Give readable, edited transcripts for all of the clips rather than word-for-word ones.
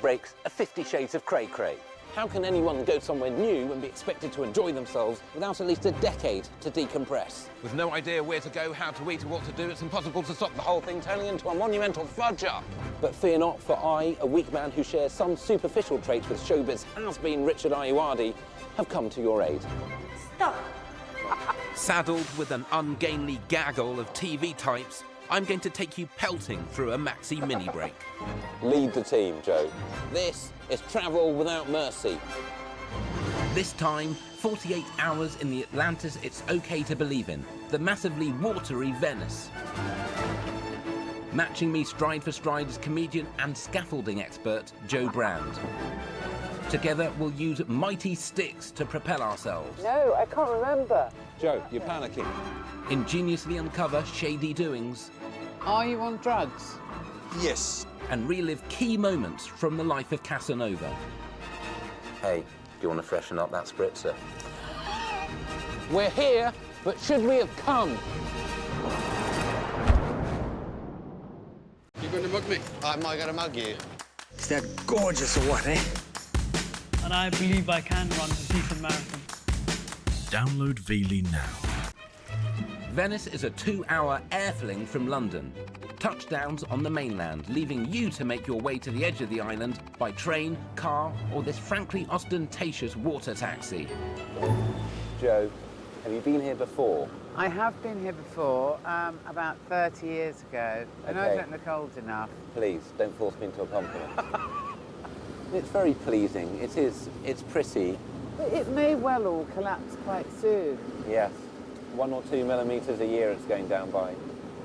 breaks are 50 shades of cray-cray. How can anyone go somewhere new and be expected to enjoy themselves without at least a decade to decompress? With no idea where to go, how to eat or what to do, it's impossible to stop the whole thing turning into a monumental fudge-up. But fear not, for I, a weak man who shares some superficial traits with showbiz has-been Richard Ayoade, have come to your aid. Stop! Saddled with an ungainly gaggle of TV types, I'm going to take you pelting through a maxi mini break. Lead the team, Joe. This is travel without mercy. This time, 48 hours in the Atlantis it's okay to believe in, the massively watery Venice. Matching me stride for stride is comedian and scaffolding expert Joe Brand. Together, we'll use mighty sticks to propel ourselves. No, I can't remember. Joe, you're panicking. Ingeniously uncover shady doings. Are you on drugs? Yes. And relive key moments from the life of Casanova. Hey, do you want to freshen up that spritzer? We're here, but should we have come? You going to mug me? Am I going to mug you? Is that gorgeous or what, eh? And I believe I can run a decent marathon. Download Veely now. Venice is a 2-hour air fling from London. Touchdowns on the mainland, leaving you to make your way to the edge of the island by train, car, or this frankly ostentatious water taxi. Joe, have you been here before? I have been here before, about 30 years ago. I know I don't look old enough. Please, don't force me into a compliment. It's very pleasing. It is. It's pretty. But it may well all collapse quite soon. Yes. 1 or 2 millimetres a year it's going down by.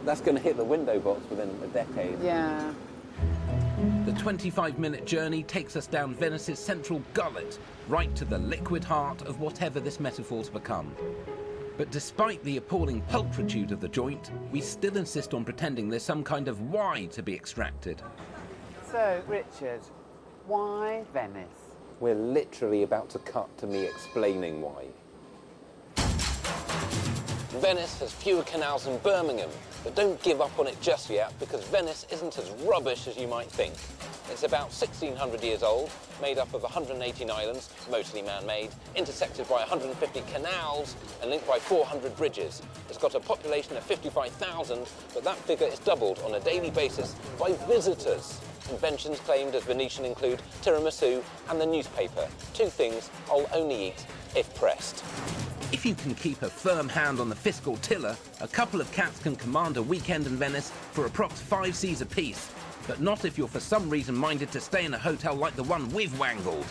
That's going to hit the window box within a decade. Yeah. The 25-minute journey takes us down Venice's central gullet, right to the liquid heart of whatever this metaphor's become. But despite the appalling pulchritude of the joint, we still insist on pretending there's some kind of why to be extracted. So, Richard, why Venice? We're literally about to cut to me explaining why. Venice has fewer canals than Birmingham, but don't give up on it just yet, because Venice isn't as rubbish as you might think. It's about 1,600 years old, made up of 118 islands, mostly man-made, intersected by 150 canals and linked by 400 bridges. It's got a population of 55,000, but that figure is doubled on a daily basis by visitors. Inventions claimed as Venetian include tiramisu and the newspaper, 2 things I'll only eat if pressed. If you can keep a firm hand on the fiscal tiller, a couple of cats can command a weekend in Venice for approx 5 Cs apiece, but not if you're for some reason minded to stay in a hotel like the one we've wangled.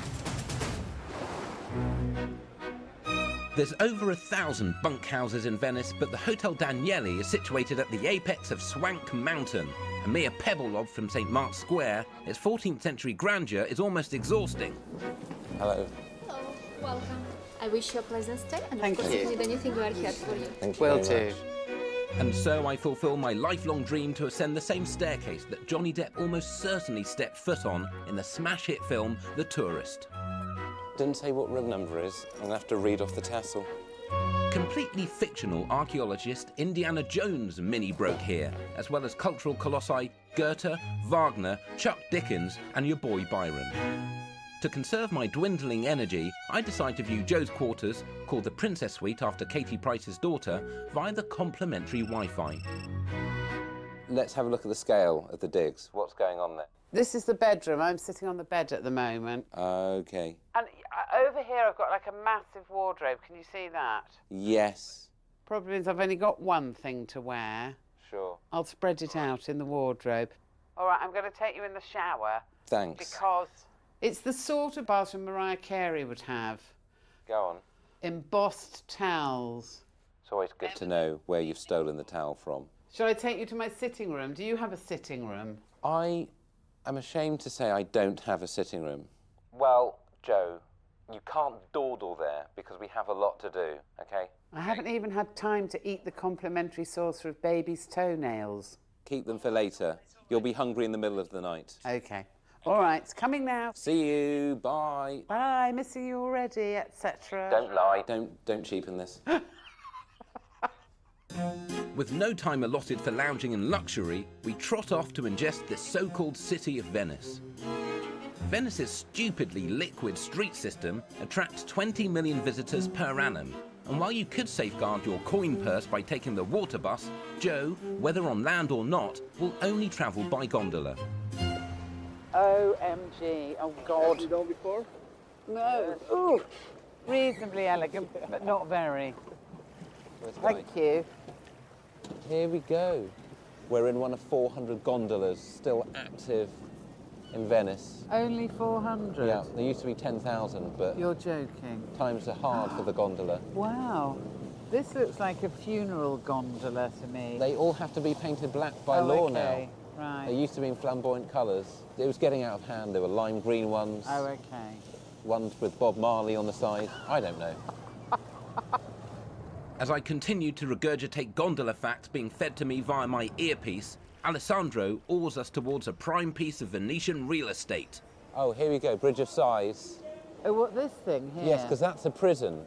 There's over 1,000 bunkhouses in Venice, but the Hotel Danieli is situated at the apex of Swank Mountain. A mere pebble lob from St. Mark's Square, its 14th century grandeur is almost exhausting. Hello. Hello, welcome. I wish you a pleasant stay, and Thank of course, you. if you need anything, we are here for you. Thank you Will very do. much. And so I fulfill my lifelong dream to ascend the same staircase that Johnny Depp almost certainly stepped foot on in the smash hit film The Tourist. Didn't say what room number is. I'm gonna have to read off the tassel. Completely fictional archaeologist Indiana Jones mini broke here, as well as cultural colossi Goethe, Wagner, Chuck Dickens, and your boy Byron. To conserve my dwindling energy, I decide to view Joe's quarters, called the Princess Suite after Katie Price's daughter, via the complimentary Wi-Fi. Let's have a look at the scale of the digs. What's going on there? This is the bedroom. I'm sitting on the bed at the moment. Okay. And over here I've got like a massive wardrobe. Can you see that? Yes. Problem is I've only got one thing to wear. Sure. I'll spread it out in the wardrobe. All right, I'm going to take you in the shower. Thanks. Because it's the sort of bathroom Mariah Carey would have. Go on. Embossed towels. It's always good to know where you've stolen the towel from. Shall I take you to my sitting room? Do you have a sitting room? I'm ashamed to say I don't have a sitting room. Well, Joe, you can't dawdle there because we have a lot to do, okay? I haven't even had time to eat the complimentary saucer of baby's toenails. Keep them for later. You'll be hungry in the middle of the night. Okay. All right, it's coming now. See you. Bye. Bye, missing you already, etc. Don't lie. Don't cheapen this. With no time allotted for lounging and luxury, we trot off to ingest this so-called city of Venice. Venice's stupidly liquid street system attracts 20 million visitors per annum. And while you could safeguard your coin purse by taking the water bus, Joe, whether on land or not, will only travel by gondola. OMG, oh God. Have you done before? No. Ooh, reasonably elegant, but not very. Thank you. Here we go. We're in one of 400 gondolas still active in Venice. Only 400? Yeah, there used to be 10,000, but You're joking. times are hard for the gondola. Wow. This looks like a funeral gondola to me. They all have to be painted black by law okay. now. Right. They used to be in flamboyant colours. It was getting out of hand. There were lime green ones, Oh, okay. ones with Bob Marley on the side. I don't know. As I continued to regurgitate gondola facts being fed to me via my earpiece, Alessandro oars us towards a prime piece of Venetian real estate. Oh, here we go, Bridge of Sighs. Oh, what, this thing here? Yes, because that's a prison.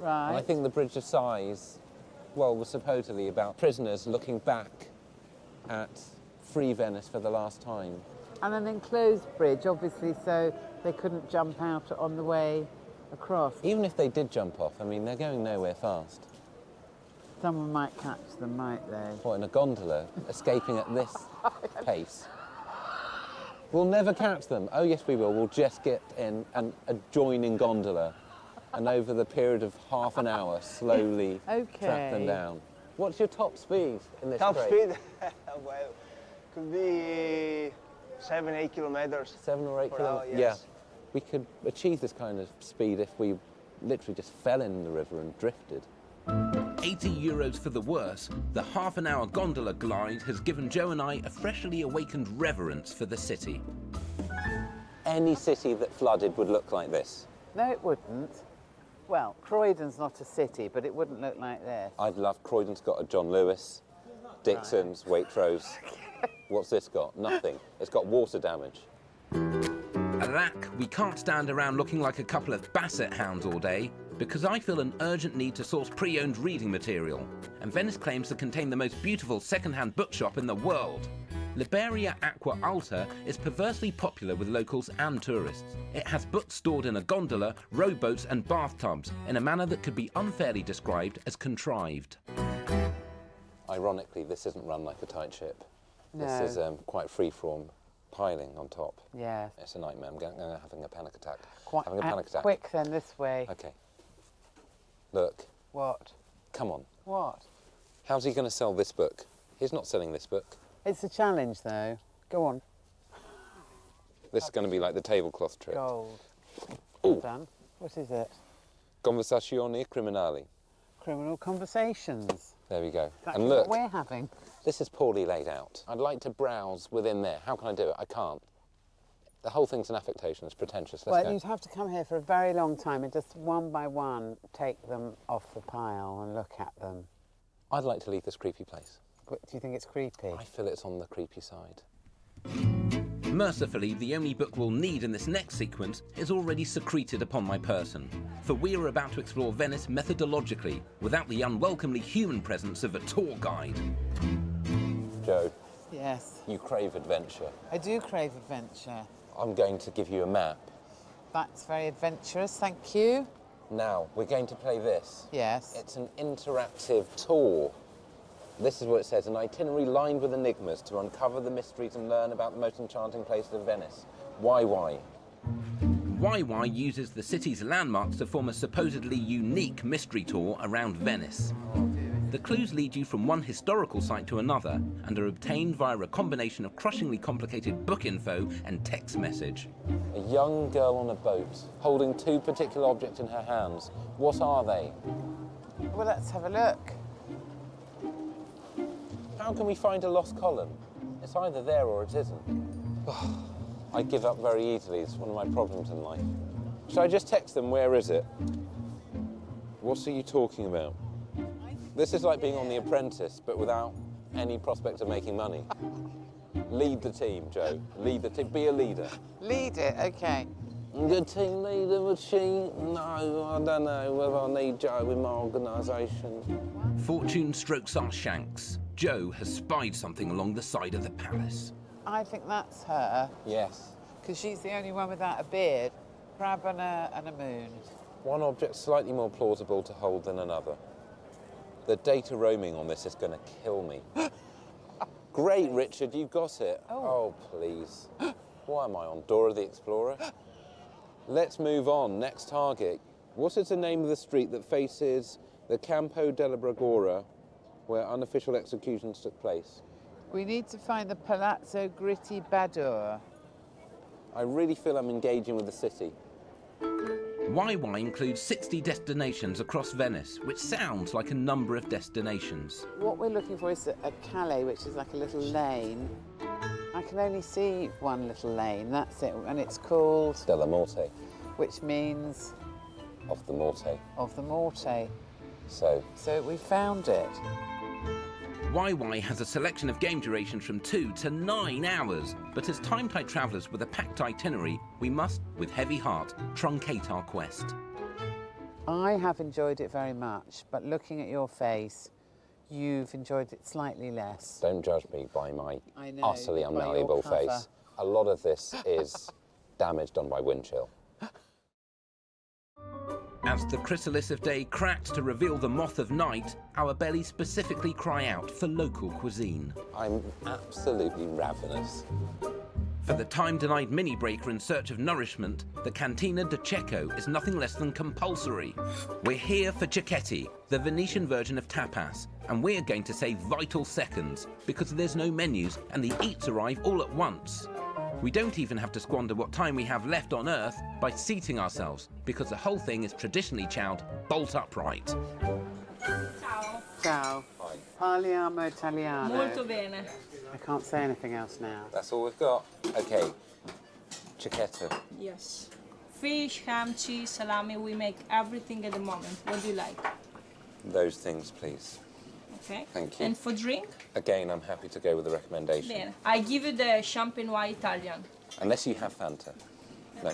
Right. And I think the Bridge of Sighs, well, was supposedly about prisoners looking back at free Venice for the last time. And an enclosed bridge, obviously, so they couldn't jump out on the way across. Even if they did jump off, I mean, they're going nowhere fast. Someone might catch them, might they? What, in a gondola, escaping at this pace? We'll never catch them. Oh, yes, we will. We'll just get in an adjoining gondola and over the period of half an hour, slowly track them down. What's your top speed in this Top crate? speed? Well, could be 7-8 kilometers. 7 or 8 per kilometers? hour, yes. Yeah. We could achieve this kind of speed if we literally just fell in the river and drifted. 80 euros for the worse, the half-an-hour gondola glide has given Joe and I a freshly awakened reverence for the city. Any city that flooded would look like this. No, it wouldn't. Well, Croydon's not a city, but it wouldn't look like this. I'd love Croydon's got a John Lewis, Dixon's, Waitrose. What's this got? Nothing. It's got water damage. Alack, we can't stand around looking like a couple of basset hounds all day, because I feel an urgent need to source pre-owned reading material, and Venice claims to contain the most beautiful second-hand bookshop in the world. Liberia Aqua Alta is perversely popular with locals and tourists. It has books stored in a gondola, rowboats and bathtubs in a manner that could be unfairly described as contrived. Ironically, this isn't run like a tight ship. No. This is quite free-form piling on top. Yes. It's a nightmare. I'm having a panic attack. Quite having a panic attack. Quick then, this way. Okay. Look. What? Come on. What? How's he going to sell this book? He's not selling this book. It's a challenge, though. Go on. This is going to be like the tablecloth trick. Gold. Ooh. Well done. What is it? Conversazioni criminali. Criminal conversations. There we go. That's And look, what we're having. this is poorly laid out. I'd like to browse within there. How can I do it? I can't. The whole thing's an affectation. It's pretentious. Let's Well, go. you'd have to come here for a very long time and just one by one take them off the pile and look at them. I'd like to leave this creepy place. But do you think it's creepy? I feel it's on the creepy side. Mercifully, the only book we'll need in this next sequence is already secreted upon my person, for we are about to explore Venice methodologically, without the unwelcomely human presence of a tour guide. Joe, Yes. you crave adventure. I do crave adventure. I'm going to give you a map. That's very adventurous, thank you. Now, we're going to play this. Yes. It's an interactive tour. This is what it says, an itinerary lined with enigmas to uncover the mysteries and learn about the most enchanting places of Venice. Why? YY uses the city's landmarks to form a supposedly unique mystery tour around Venice. The clues lead you from one historical site to another and are obtained via a combination of crushingly complicated book info and text message. A young girl on a boat, holding two particular objects in her hands. What are they? Well, let's have a look. How can we find a lost column? It's either there or it isn't. I give up very easily. It's one of my problems in life. Should I just text them, where is it? What are you talking about? This is like being on The Apprentice, but without any prospect of making money. Lead the team, Joe. Lead the team. Be a leader. Lead it, okay. Good team leader, would she? No, I don't know whether I need Joe in my organisation. Fortune strokes our shanks. Joe has spied something along the side of the palace. I think that's her. Yes. Because she's the only one without a beard. Crab and a moon. One object slightly more plausible to hold than another. The data roaming on this is going to kill me. Great, Richard, you got it. Oh, please. Why am I on Dora the Explorer? Let's move on. Next target. What is the name of the street that faces the Campo della Bragora, where unofficial executions took place? We need to find the Palazzo Gritti Badur. I really feel I'm engaging with the city. YY includes 60 destinations across Venice, which sounds like a number of destinations. What we're looking for is a calle, which is like a little lane. I can only see one little lane, that's it, and it's called... Della Morte. Which means... Of the Morte. Of the Morte. So we found it. YY has a selection of game durations from 2 to 9 hours, but as time-tight travellers with a packed itinerary, we must, with heavy heart, truncate our quest. I have enjoyed it very much, but looking at your face, you've enjoyed it slightly less. don't judge me by my utterly by your unmalleable cover. face. A lot of this is damage done by wind chill. As the chrysalis of day cracks to reveal the moth of night, our bellies specifically cry out for local cuisine. I'm absolutely ravenous. For the time-denied mini-breaker in search of nourishment, the Cantina di Cecco is nothing less than compulsory. We're here for cecchetti, the Venetian version of tapas, and we're going to save vital seconds because there's no menus and the eats arrive all at once. We don't even have to squander what time we have left on Earth by seating ourselves, because the whole thing is traditionally chowed bolt upright. Ciao. Ciao. Parliamo Italiano. Molto bene. I can't say anything else now. That's all we've got. Okay, cecchetta. Yes. Fish, ham, cheese, salami, we make everything at the moment. What do you like? Those things, please. Okay. Thank you. And for drink? Again, I'm happy to go with the recommendation. Bene. I give you the champenois Italian. Unless you have Fanta. No.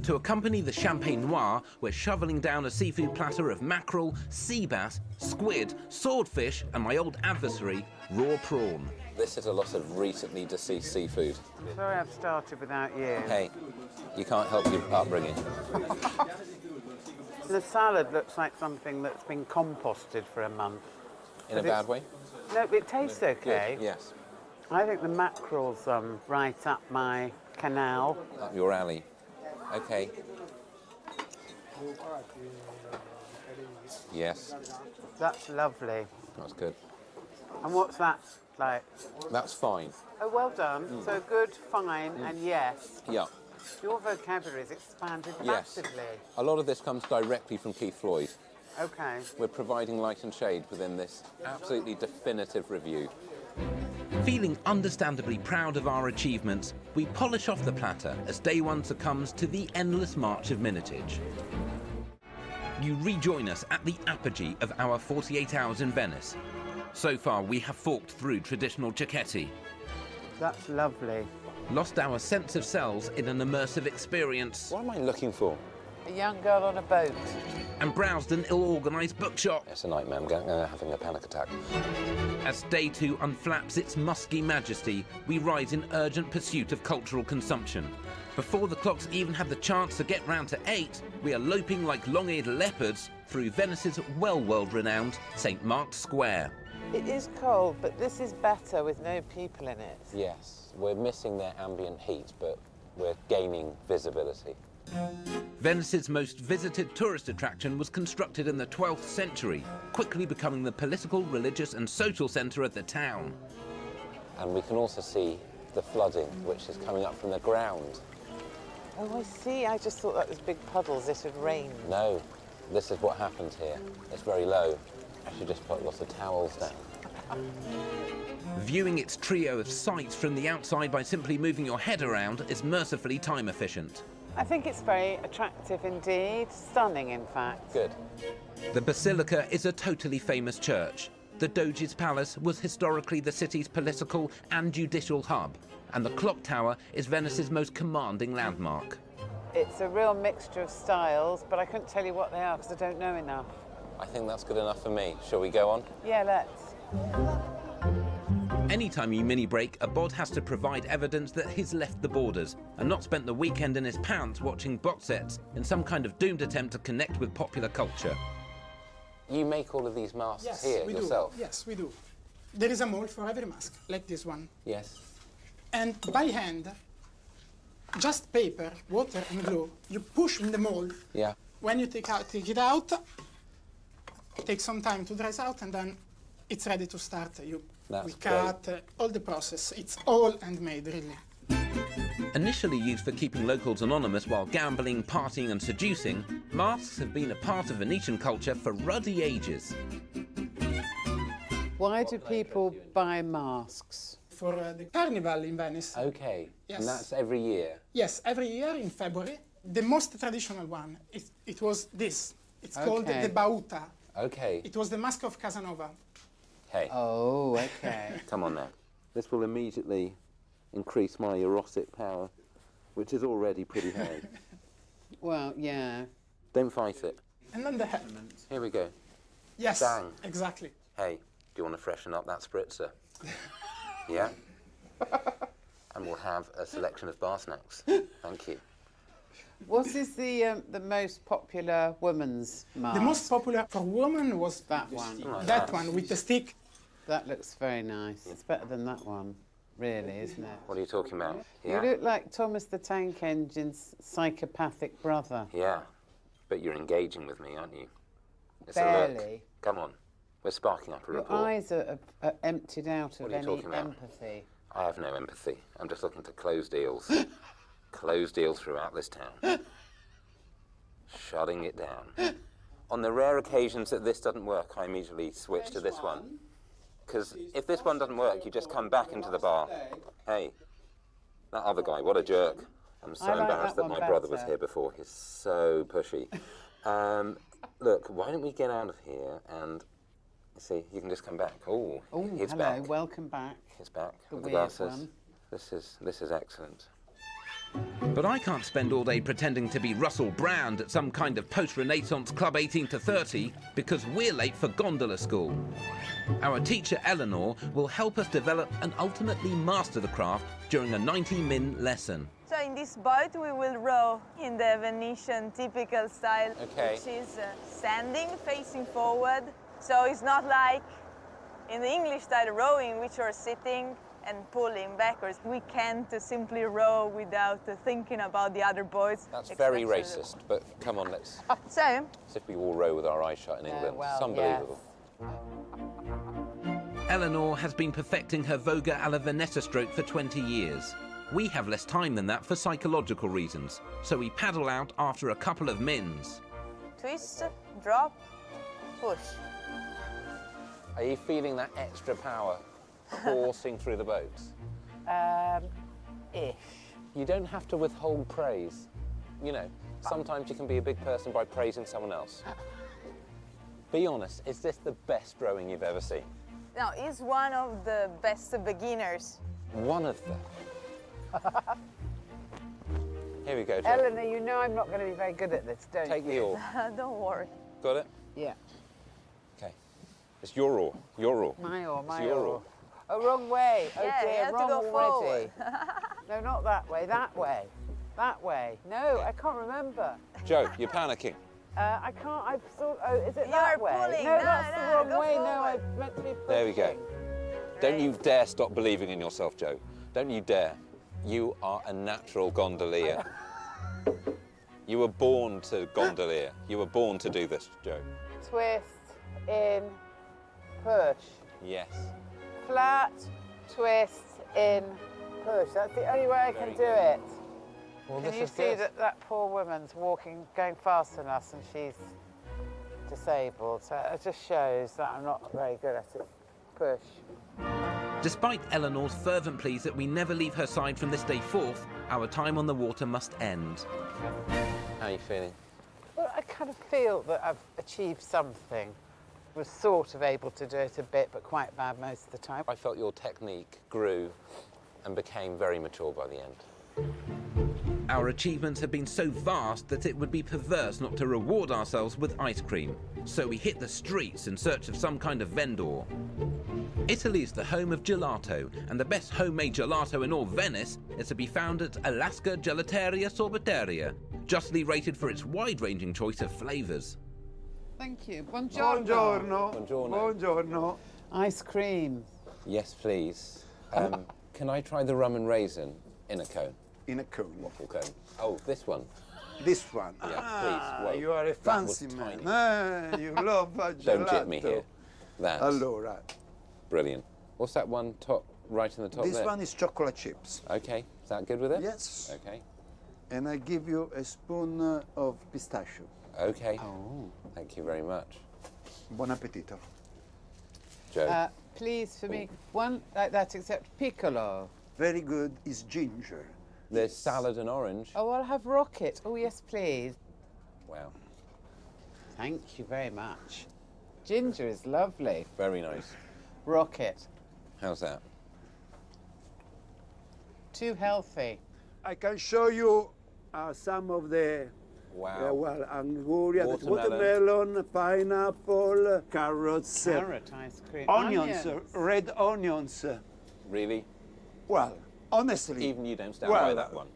To accompany the champagne noir, we're shoveling down a seafood platter of mackerel, sea bass, squid, swordfish, and my old adversary, raw prawn. This is a lot of recently deceased seafood. I'm sorry I've started without you. Hey, you can't help your upbringing. The salad looks like something that's been composted for a month. In a bad way? No, it tastes okay. Good, yes. I think the mackerel's right up my canal. Up your alley. Okay. Yes, That's lovely. that's good. And what's that like? That's fine. Oh, well done. So good, fine, and yes. Yeah. Your vocabulary's expanded Yes. massively. A lot of this comes directly from Keith Floyd. Okay. We're providing light and shade within this absolutely definitive review. Feeling understandably proud of our achievements, we polish off the platter as day one succumbs to the endless march of minutage. You rejoin us at the apogee of our 48 hours in Venice. So far, we have forked through traditional cecchetti, That's lovely. lost our sense of selves in an immersive experience, What am I looking for? A young girl on a boat. and browsed an ill-organised bookshop. It's a nightmare. I'm having a panic attack. As day two unflaps its musky majesty, we rise in urgent pursuit of cultural consumption. Before the clocks even have the chance to get round to 8, we are loping like long-eared leopards through Venice's world-renowned St. Mark's Square. It is cold, but this is better with no people in it. Yes, we're missing their ambient heat, but we're gaining visibility. Venice's most visited tourist attraction was constructed in the 12th century, quickly becoming the political, religious and social centre of the town. And we can also see the flooding, which is coming up from the ground. Oh, I see. I just thought that was big puddles. This had rained. No, this is what happens here. It's very low. I should just put lots of towels down. Viewing its trio of sights from the outside by simply moving your head around is mercifully time efficient. I think it's very attractive indeed. Stunning, in fact. Good. The Basilica is a totally famous church. The Doge's Palace was historically the city's political and judicial hub, and the clock tower is Venice's most commanding landmark. It's a real mixture of styles, but I couldn't tell you what they are because I don't know enough. I think that's good enough for me. Shall we go on? Yeah, let's. Anytime you mini break, a bod has to provide evidence that he's left the borders and not spent the weekend in his pants watching box sets in some kind of doomed attempt to connect with popular culture. You make all of these masks Yes, here we yourself? do. Yes, we do. There is a mold for every mask, like this one. Yes. And by hand, just paper, water and glue, you push in the mold. Yeah. When you take it out, take some time to dry out, and then it's ready to start. We cut all the process. It's all handmade, really. Initially used for keeping locals anonymous while gambling, partying and seducing, masks have been a part of Venetian culture for ruddy ages. Why do people buy masks? For the carnival in Venice. Okay. Yes. And that's every year? Yes, every year in February. The most traditional one, it was this. It's called the bauta. Okay. It was the mask of Casanova. Hey. Oh, okay. Come on now. This will immediately increase my erotic power, which is already pretty high. Well, yeah. Don't fight it. And then the head. Here we go. Yes, Bang. exactly. Hey, do you want to freshen up that spritzer? Yeah? And we'll have a selection of bar snacks. Thank you. What is the most popular woman's mask? The most popular for women was that one. That one with the stick. That looks very nice. It's better than that one, really, isn't it? What are you talking about? Yeah? You look like Thomas the Tank Engine's psychopathic brother. Yeah, but you're engaging with me, aren't you? It's Barely. a look. Come on, we're sparking up a Your rapport. eyes are emptied out of What are you any talking about? empathy. I have no empathy. I'm just looking to close deals. Close deals throughout this town. Shutting it down. On the rare occasions that this doesn't work, I immediately switch to this one. Because if this one doesn't work, you just come back into the bar. Hey, that other guy, what a jerk. I'm so embarrassed that my brother was here before. He's so pushy. Look, why don't we get out of here and see, you can just come back. Oh, he's hello, back. welcome back. He's back The with the weird glasses. one. This is excellent. But I can't spend all day pretending to be Russell Brand at some kind of post-Renaissance Club 18 to 30 because we're late for Gondola School. Our teacher Eleanor will help us develop and ultimately master the craft during a 90-min lesson. So in this boat we will row in the Venetian typical style, Okay. which is standing, facing forward. So it's not like in the English style rowing, which are sitting and pulling backwards. We can't simply row without thinking about the other boys. That's very racist, but come on, let's... So? As if we all row with our eyes shut in England. well, It's unbelievable. Eleanor has been perfecting her voga alla Veneta stroke for 20 years. We have less time than that for psychological reasons, so we paddle out after a couple of mins. Twist, drop, push. Are you feeling that extra power coursing through the boats? Ish. You don't have to withhold praise. You know, sometimes you can be a big person by praising someone else. Be honest, is this the best rowing you've ever seen? No, he's one of the best beginners. One of them. Here we go, Joe. Eleanor, you know I'm not going to be very good at this, don't you? Take the oar. Don't worry. Got it? Yeah. Okay. It's your oar. Your oar. My oar, my It's your oar. Oh, wrong way. Oh Yeah, you dear, have to wrong go already. forward. No, not that way, that way. That way. No, I can't remember. Joe, you're panicking. I can't, I've sort oh, is it You that are way? pulling. No, No, that's no, the wrong go way. No, forward. I'm meant to be pushing. There we go. Don't you dare stop believing in yourself, Joe. Don't you dare. You are a natural gondolier. You were born to gondolier. You were born to do this, Joe. Twist, in, push. Yes. Flat, twist, in, push. That's the only way I can do it. Well, Can this you is see good. that poor woman's walking, going faster than us, and she's disabled? So it just shows that I'm not very good at it. Push. Despite Eleanor's fervent pleas that we never leave her side from this day forth, our time on the water must end. How are you feeling? Well, I kind of feel that I've achieved something. Was sort of able to do it a bit, but quite bad most of the time. I felt your technique grew and became very mature by the end. Our achievements have been so vast that it would be perverse not to reward ourselves with ice cream. So we hit the streets in search of some kind of vendor. Italy is the home of gelato, and the best homemade gelato in all Venice is to be found at Alaska Gelateria Sorbeteria, justly rated for its wide-ranging choice of flavours. Thank you. Buongiorno. Buongiorno. Buongiorno. Ice cream. Yes, please. Can I try the rum and raisin in a cone? In a cone. Waffle cone. Oh, this one. This one. Yeah, please. Well, you are a fancy was man. tiny. You love gelato. Don't jip me here. That. Allora. Brilliant. What's that one top right in the top This there? one is chocolate chips. Okay. Is that good with it? Yes. Okay. And I give you a spoon of pistachio. Okay. Oh. Thank you very much. Buon appetito. Joe. Please, for me, one like that except piccolo. Very good is ginger. There's salad and orange. Oh, I'll have rocket. Oh, yes, please. Wow. Thank you very much. Ginger is lovely. Very nice. Rocket. How's that? Too healthy. I can show you some of the Wow. anguria, Watermelon. pineapple, carrots, Carrot ice cream. onions, red onions. Really? Well, honestly, Even you don't stand by well, that one.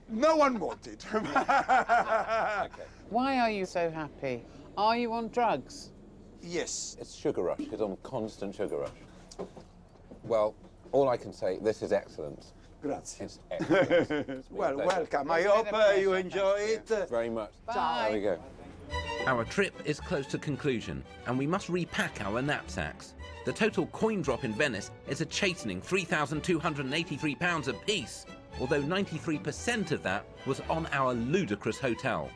no one wanted. Okay. Why are you so happy? Are you on drugs? Yes. It's sugar rush, because I'm constant sugar rush. Well, all I can say, this is excellent. Grazie. It's excellent. It's been a Well, pleasure. welcome. I It's hope been a pleasure, you thank enjoy you. it. Very much. Bye. There we go. Our trip is close to conclusion, and we must repack our knapsacks. The total coin drop in Venice is a chastening £3,283 apiece, although 93% of that was on our ludicrous hotel.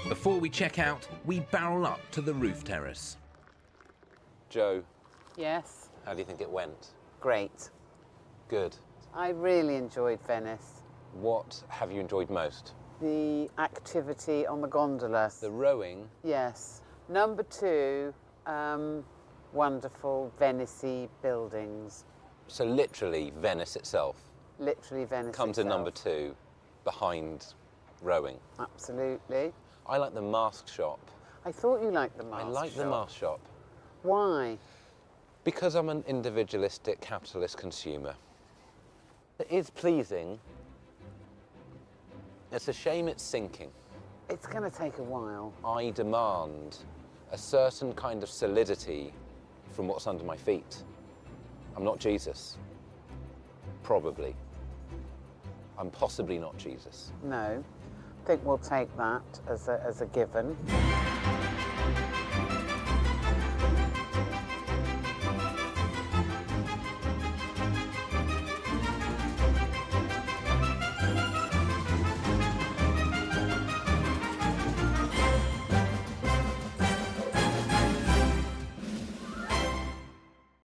Before we check out, we barrel up to the roof terrace. Joe, Yes. how do you think it went? Great. Good. I really enjoyed Venice. What have you enjoyed most? The activity on the gondola. The rowing. Yes. Number 2, wonderful Venice-y buildings. So literally Venice itself Literally Venice comes in itself. number 2 behind rowing. Absolutely. I like the mask shop. I thought you liked the mask I like the shop. mask shop Why? because I'm an individualistic capitalist consumer. It is pleasing. It's a shame it's sinking. It's going to take a while. I demand a certain kind of solidity from what's under my feet. I'm not Jesus. Probably. I'm possibly not Jesus. No. I think we'll take that as a given.